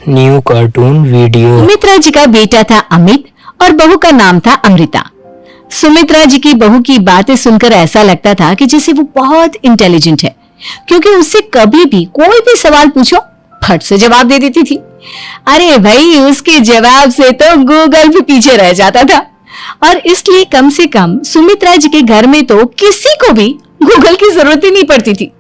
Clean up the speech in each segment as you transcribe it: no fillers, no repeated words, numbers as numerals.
New cartoon video. Sumitra ji का बेटा था अमित और बहू का नाम था अमृता। सुमित्रा जी की बहू की बातें सुनकर ऐसा लगता था कि जैसे वो बहुत इंटेलिजेंट है, क्योंकि उससे कभी भी कोई भी सवाल पूछो फट से जवाब दे देती थी। अरे भाई, उसके जवाब से तो गूगल भी पीछे रह जाता था। और इसलिए कम से कम सुमित्रा जी के घर में तो किसी को भी गूगल की जरूरत ही नहीं पड़ती थी।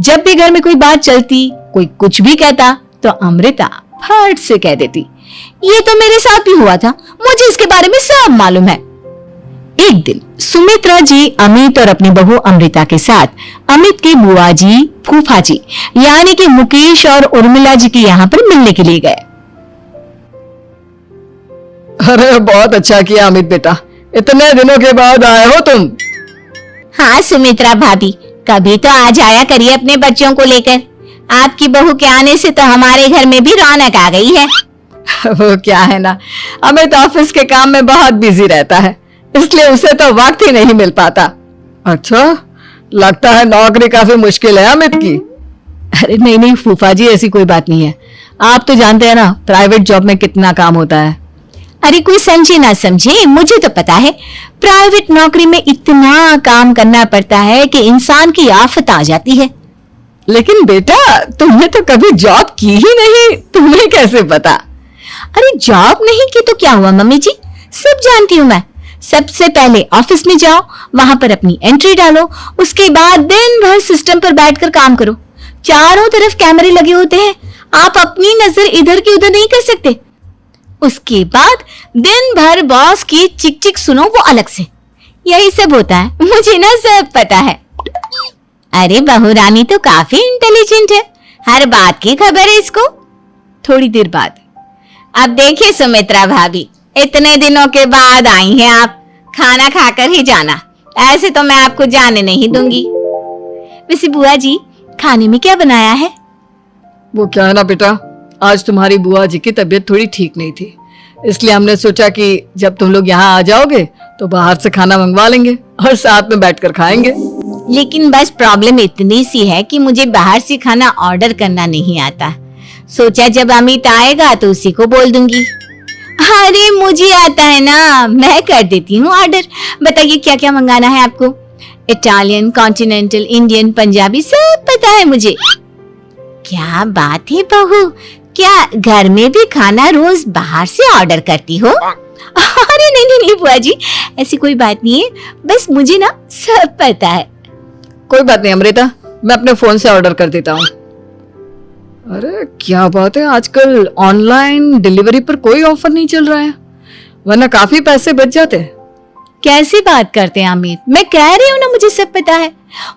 जब भी घर में कोई बात चलती, कोई कुछ भी कहता, तो अमृता फट से कह देती, ये तो मेरे साथ भी हुआ था, मुझे इसके बारे में सब मालूम है। एक दिन सुमित्रा जी अमित और अपनी बहू अमृता के साथ अमित के बुआ जी, फूफा जी यानी कि मुकेश और उर्मिला जी के यहाँ पर मिलने के लिए गए। अरे बहुत अच्छा किया अमित बेटा, इतने दिनों के बाद आए हो तुम। हाँ सुमित्रा भाभी, कभी तो आ जाया करिए अपने बच्चों को लेकर। आपकी बहू के आने से तो हमारे घर में भी रौनक आ गई है। वो क्या है ना, अमित ऑफिस के काम में बहुत बिजी रहता है, इसलिए उसे तो वक्त ही नहीं मिल पाता। अच्छा, लगता है नौकरी काफी मुश्किल है अमित की। अरे नहीं नहीं फूफा जी, ऐसी कोई बात नहीं है। आप तो जानते हैं ना प्राइवेट जॉब में कितना काम होता है। अरे कोई समझे ना समझे, मुझे तो पता है प्राइवेट नौकरी में इतना काम करना पड़ता है कि इंसान की आफत आ जाती है। लेकिन बेटा, तुमने तो कभी जॉब की ही नहीं, तुम्हें कैसे पता? अरे जॉब नहीं की तो क्या हुआ मम्मी जी, सब जानती हूँ मैं। सबसे पहले ऑफिस में जाओ, वहां पर अपनी एंट्री डालो, उसके बाद दिन भर सिस्टम पर बैठकर काम करो। चारों तरफ कैमरे लगे होते हैं, आप अपनी नजर इधर की उधर नहीं कर सकते। उसके बाद दिन भर बॉस की चिक चिक सुनो, वो अलग से। यही सब होता है, मुझे ना सब पता है। अरे बहू रानी तो काफी इंटेलिजेंट है, हर बात की खबर है इसको। थोड़ी देर बाद, अब देखिए सुमित्रा भाभी, इतने दिनों के बाद आई हैं आप, खाना खाकर ही जाना, ऐसे तो मैं आपको जाने नहीं दूंगी। वैसे बुआ जी, खाने में क्या बनाया है? वो क्या है ना बेटा, आज तुम्हारी बुआ जी की तबीयत थोड़ी ठीक नहीं थी, इसलिए हमने सोचा कि जब तुम लोग यहाँ आ जाओगे तो बाहर से खाना मंगवा लेंगे और साथ में बैठकर खाएंगे। लेकिन बस प्रॉब्लम इतनी सी है कि मुझे बाहर से खाना ऑर्डर करना नहीं आता। सोचा जब अमित आएगा तो उसी को बोल दूंगी। अरे मुझे आता है ना, मैं कर देती हूँ ऑर्डर। बताइए क्या क्या मंगाना है आपको? इटालियन, कॉन्टिनेंटल, इंडियन, पंजाबी, सब पता है मुझे। क्या बात है बहू, क्या घर में भी खाना रोज बाहर से ऑर्डर करती हो? अरे नहीं नहीं नहीं बुआ जी, ऐसी कोई बात नहीं है, बस मुझे ना सब पता है। कोई बात नहीं अमृता, मैं अपने फोन से ऑर्डर कर देता हूँ। अरे क्या बात है, आजकल ऑनलाइन डिलीवरी पर कोई ऑफर नहीं चल रहा है, वरना काफी पैसे बच जाते। कैसी बात करते हैं अमित, मैं कह रही हूँ ना मुझे सब पता है।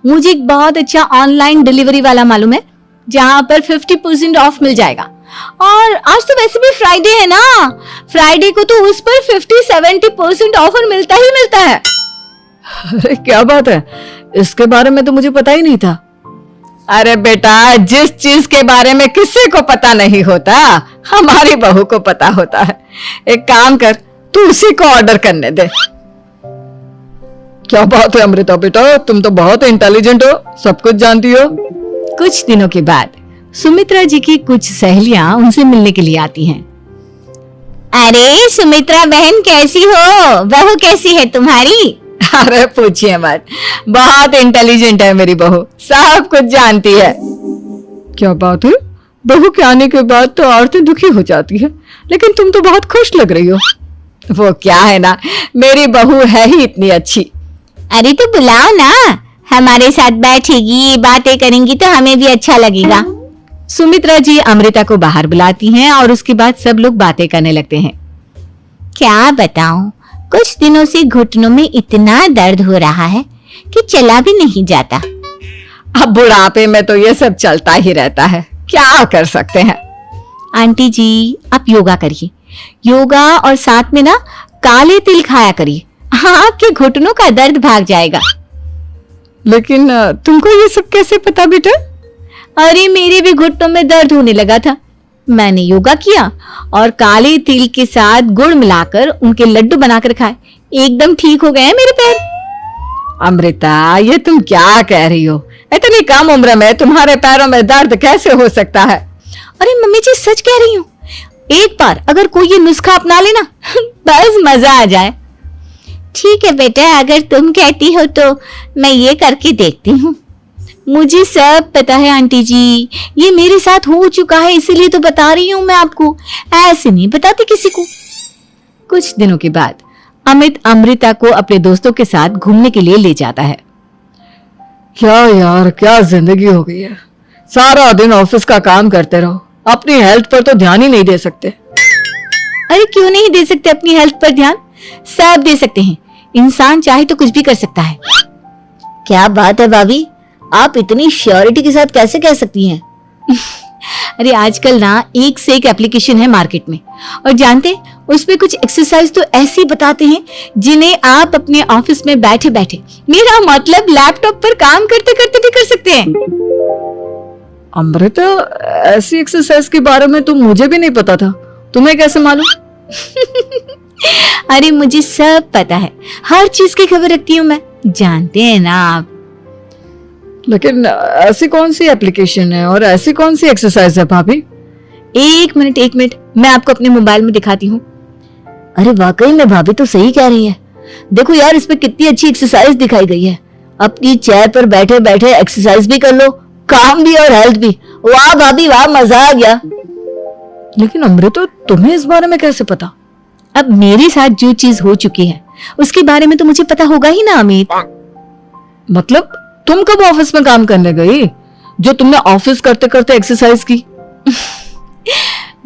मुझे एक बहुत अच्छा ऑनलाइन डिलीवरी वाला मालूम है, जहाँ पर 50% ऑफ मिल जाएगा। और आज तो वैसे भी फ्राइडे है ना, फ्राइडे को तो उस पर 50-70% ऑफर मिलता ही मिलता है। अरे क्या बात है, इसके बारे में तो मुझे पता ही नहीं था। अरे बेटा, जिस चीज के बारे में किसी को पता नहीं होता, हमारी बहू को पता होता है। एक काम कर, तू उसी को ऑर्डर करने दे। क्या बात है अमृता बेटा, तुम तो बहुत इंटेलिजेंट हो, सब कुछ जानती हो। कुछ दिनों के बाद सुमित्रा जी की कुछ सहेलियां उनसे मिलने के लिए आती हैं। अरे सुमित्रा बहन कैसी हो, बहू कैसी है तुम्हारी? अरे पूछिए मत, बहुत इंटेलिजेंट है मेरी बहू, सब कुछ जानती है। क्या बात है, बहू के आने के बाद तो औरतें दुखी हो जाती है, लेकिन तुम तो बहुत खुश लग रही हो। वो क्या है ना, मेरी बहू है ही इतनी अच्छी। अरे तो बुलाओ ना, हमारे साथ बैठेगी, बातें करेंगी तो हमें भी अच्छा लगेगा। सुमित्रा जी अमृता को बाहर बुलाती हैं और उसके बाद सब लोग बातें करने लगते हैं। क्या बताऊं, कुछ दिनों से घुटनों में इतना दर्द हो रहा है कि चला भी नहीं जाता। अब बुढ़ापे में तो ये सब चलता ही रहता है, क्या कर सकते हैं। आंटी जी, आप योगा करिए, योगा और साथ में ना काले तिल खाया करिए, आपके घुटनों का दर्द भाग जाएगा। लेकिन तुमको ये सब कैसे पता बेटा? अरे मेरे भी घुटनों में दर्द होने लगा था, मैंने योगा किया और काले तिल के साथ गुड़ मिलाकर उनके लड्डू बनाकर खाए, एकदम ठीक हो गए हैं मेरे पैर। अमृता, ये तुम क्या कह रही हो, इतनी कम उम्र में तुम्हारे पैरों में दर्द कैसे हो सकता है? अरे मम्मी जी सच कह रही हूँ, एक बार अगर कोई ये नुस्खा अपना लेना बस मजा आ जाए। ठीक है बेटा, अगर तुम कहती हो तो मैं ये करके देखती हूँ। मुझे सब पता है आंटी जी, ये मेरे साथ हो चुका है, इसीलिए तो बता रही हूँ मैं आपको, ऐसे नहीं बताती किसी को। कुछ दिनों के बाद अमित अमृता को अपने दोस्तों के साथ घूमने के लिए ले जाता है। क्या यार, क्या जिंदगी हो गई है। सारा दिन ऑफिस का काम करते रहो, अपनी हेल्थ पर तो ध्यान ही नहीं दे सकते। अरे क्यों नहीं दे सकते अपनी हेल्थ पर ध्यान? सब दे सकते हैं, इंसान चाहे तो कुछ भी कर सकता है। क्या बात है भाभी, आप इतनी श्योरिटी के साथ कैसे कह सकती हैं? अरे आजकल ना एक से एक एप्लीकेशन है मार्केट में, और जानते उसमें कुछ एक्सरसाइज तो ऐसी बताते हैं जिन्हें आप अपने ऑफिस में बैठे बैठे, मेरा मतलब लैपटॉप पर काम करते करते भी कर सकते हैं। अमृता, ऐसी एक्सरसाइज के बारे में तो मुझे भी नहीं पता था, तुम्हें कैसे मालूम? अरे मुझे सब पता है, हर चीज की खबर रखती हूँ मैं, जानते हैं ना आप। लेकिन ऐसी कौन सी एप्लीकेशन है और ऐसी कौन सी एक्सरसाइज है भाभी? एक मिनट, मैं आपको अपने मोबाइल में दिखाती हूँ। अरे वाकई में भाभी तो सही कह रही है, देखो यार इस पे कितनी अच्छी एक्सरसाइज दिखाई गई है। अपनी चेयर पर बैठे बैठे एक्सरसाइज भी कर लो, काम भी और हेल्थ भी। वाह भाभी वाह, मजा आ गया। लेकिन अमृता, तुम्हें इस बारे में कैसे पता? अब मेरे साथ जो चीज हो चुकी है उसके बारे में तो मुझे पता होगा ही ना अमित। मतलब तुम कब ऑफिस में काम करने गई जो तुमने ऑफिस करते करते एक्सरसाइज की?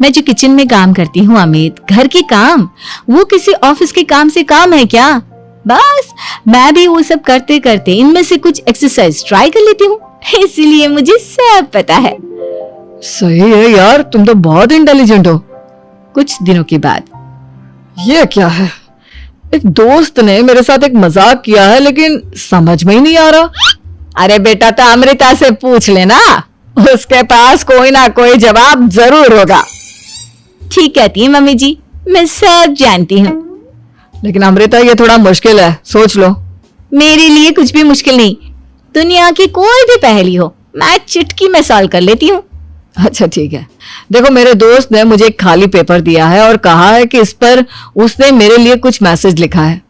मैं जो किचन में काम करती हूँ अमित, घर के काम, वो किसी ऑफिस के काम से काम है क्या? बस मैं भी वो सब करते करते इनमें से कुछ एक्सरसाइज ट्राई कर लेती हूँ, इसीलिए मुझे सब पता है। सही है यार, तुम तो बहुत इंटेलिजेंट हो। कुछ दिनों के बाद ये क्या है, एक दोस्त ने मेरे साथ एक मजाक किया है लेकिन समझ में ही नहीं आ रहा। अरे बेटा, तो अमृता से पूछ लेना, उसके पास कोई ना कोई जवाब जरूर होगा। ठीक कहती है मम्मी जी, मैं सब जानती हूँ। लेकिन अमृता, ये थोड़ा मुश्किल है, सोच लो। मेरे लिए कुछ भी मुश्किल नहीं, दुनिया की कोई भी पहेली हो मैं चुटकी में सॉल्व कर लेती हूँ। अच्छा ठीक है, देखो मेरे दोस्त ने मुझे एक खाली पेपर दिया है और कहा है कि इस पर उसने मेरे लिए कुछ मैसेज लिखा है।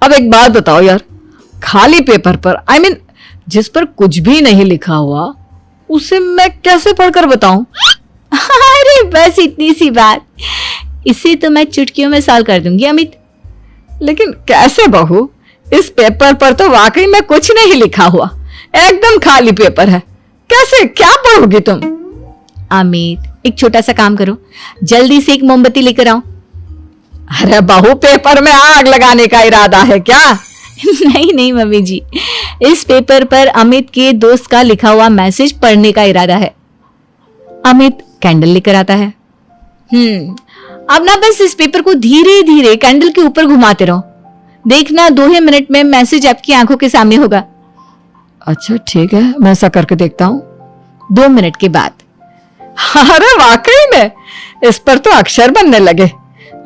अब एक बात बताओ यार, खाली पेपर पर I mean, जिस पर कुछ भी नहीं लिखा हुआ, उसे मैं कैसे पढ़कर बताऊं? अरे बस इतनी सी बात, इसे तो मैं चुटकियों में सॉल्व कर दूंगी अमित। लेकिन कैसे बहू, इस पेपर पर तो वाकई में कुछ नहीं लिखा हुआ, एकदम खाली पेपर है, कैसे क्या पढ़ोगी तुम? अमित, एक छोटा सा काम करो, जल्दी से एक मोमबत्ती लेकर आओ। अरे बहू, पेपर में आग लगाने का इरादा है क्या? नहीं मम्मी जी, इस पेपर पर अमित के दोस्त का लिखा हुआ मैसेज पढ़ने का इरादा है। अमित कैंडल लेकर आता है। अब ना बस इस पेपर को धीरे धीरे कैंडल के ऊपर घुमाते रहो, देखना 2 ही मिनट में मैसेज आपकी आंखों के सामने होगा। अच्छा ठीक है, मैं ऐसा करके देखता हूँ। 2 मिनट के बाद, अरे वाकई में इस पर तो अक्षर बनने लगे,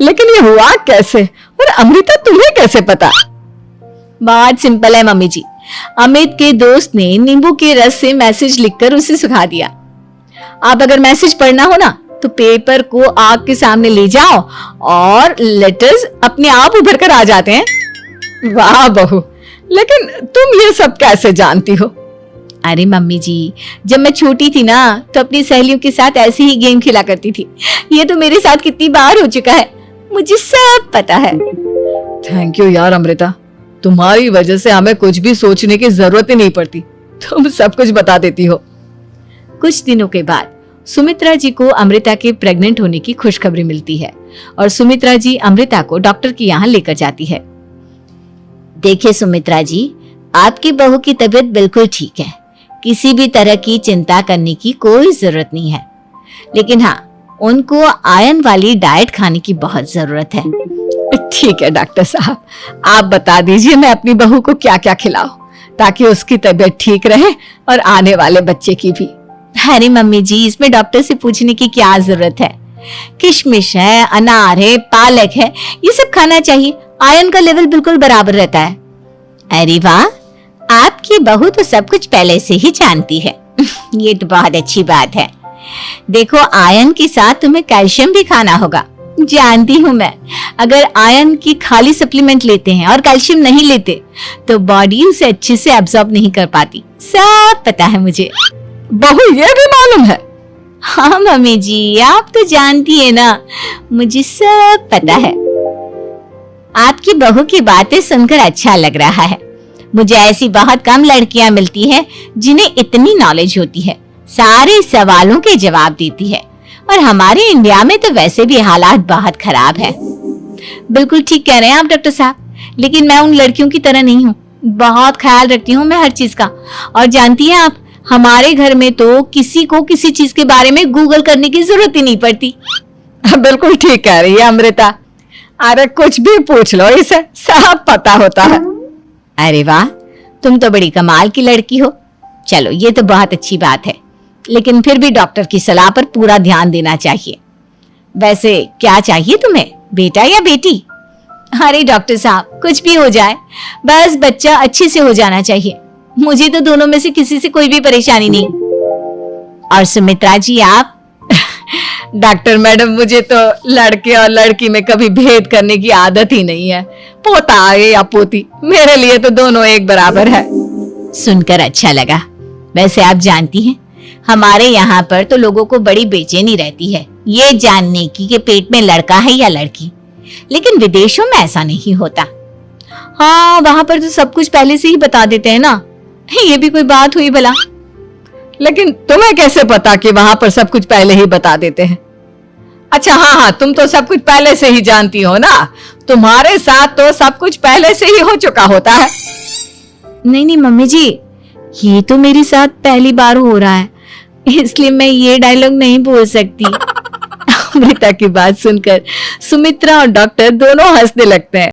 लेकिन ये हुआ कैसे? और अमृता, तुम्हें कैसे पता? बहुत सिंपल है मम्मी जी, अमित के दोस्त ने नींबू के रस से मैसेज लिखकर उसे सुखा दिया। आप अगर मैसेज पढ़ना हो ना तो पेपर को आग के सामने ले जाओ और लेटर्स अपने आप उभर कर आ जाते हैं। वाह बहू, लेकिन तुम ये सब कैसे जानती हो? अरे मम्मी जी, जब मैं छोटी थी ना तो अपनी सहेलियों के साथ ऐसे ही गेम खेला करती थी। ये तो मेरे साथ कितनी बार हो चुका है, मुझे सब पता है। थैंक यू यार अमृता, तुम्हारी वजह से हमें कुछ भी सोचने की जरूरत ही नहीं पड़ती, तुम सब कुछ बता देती हो। कुछ दिनों के बाद सुमित्रा जी को अमृता के प्रेग्नेंट होने की खुशखबरी मिलती है और सुमित्रा जी अमृता को डॉक्टर के यहाँ लेकर जाती है। देखिए सुमित्रा जी, आपकी बहू की तबीयत बिल्कुल ठीक है, किसी भी तरह की चिंता करने की कोई जरूरत नहीं है, लेकिन हाँ उनको आयरन वाली डाइट खाने की बहुत जरूरत है। ठीक है डॉक्टर साहब, आप बता दीजिए मैं अपनी बहू को क्या क्या खिलाऊं ताकि उसकी तबीयत ठीक रहे और आने वाले बच्चे की भी। अरे मम्मी जी, इसमें डॉक्टर से पूछने की क्या जरूरत है, किशमिश है, अनार है, पालक है, ये सब खाना चाहिए, आयरन का लेवल बिल्कुल बराबर रहता है। अरे वाह, आपकी बहू तो सब कुछ पहले से ही जानती है। ये तो बहुत अच्छी बात है। देखो आयरन के साथ तुम्हें कैल्शियम भी खाना होगा। जानती हूँ मैं, अगर आयरन की खाली सप्लीमेंट लेते हैं और कैल्शियम नहीं लेते तो बॉडी उसे अच्छे से एब्जॉर्ब नहीं कर पाती। सब पता है मुझे। बहू ये भी मालूम है? हाँ मम्मी जी, आप तो जानती है ना, मुझे सब पता है। आपकी बहू की बातें सुनकर अच्छा लग रहा है। मुझे ऐसी बहुत कम लड़कियां मिलती हैं जिन्हें इतनी नॉलेज होती है, सारे सवालों के जवाब देती है। और हमारे इंडिया में तो वैसे भी हालात बहुत खराब है। बिल्कुल ठीक कह रहे हैं आप डॉक्टर साहब, लेकिन मैं उन लड़कियों की तरह नहीं हूँ। बहुत ख्याल रखती हूँ मैं हर चीज का। और जानती हैं आप, हमारे घर में तो किसी को किसी चीज के बारे में गूगल करने की जरूरत ही नहीं पड़ती। बिल्कुल ठीक कह रही है अमृता। अरे कुछ भी पूछ लो, इसे सब पता होता है। अरे वाह, तुम तो बड़ी कमाल की लड़की हो। चलो ये तो बहुत अच्छी बात है, लेकिन फिर भी डॉक्टर की सलाह पर पूरा ध्यान देना चाहिए। वैसे क्या चाहिए तुम्हें, बेटा या बेटी? अरे डॉक्टर साहब, कुछ भी हो जाए, बस बच्चा अच्छे से हो जाना चाहिए। मुझे तो दोनों में से किसी से कोई भी परेशानी नहीं। और सुमित्रा जी आप? डॉक्टर मैडम, मुझे तो लड़के और लड़की में कभी भेद करने की आदत ही नहीं है। पोता आए या पोती, मेरे लिए तो दोनों एक बराबर है। सुनकर अच्छा लगा। वैसे आप जानती हैं, हमारे यहाँ पर तो लोगों को बड़ी बेचैनी रहती है ये जानने की कि पेट में लड़का है या लड़की, लेकिन विदेशों में ऐसा नहीं होता। हाँ, वहां पर तो सब कुछ पहले से ही बता देते हैं ना। ये भी कोई बात हुई भला? लेकिन तुम्हें कैसे पता कि वहां पर सब कुछ पहले ही बता देते हैं? अच्छा हाँ, तुम तो सब कुछ पहले से ही जानती हो ना। तुम्हारे साथ तो सब कुछ पहले से ही हो चुका होता है। नहीं मम्मी जी, ये तो मेरे साथ पहली बार हो रहा है, इसलिए मैं ये डायलॉग नहीं बोल सकती। अमृता की बात सुनकर सुमित्रा और डॉक्टर दोनों हंसने लगते हैं।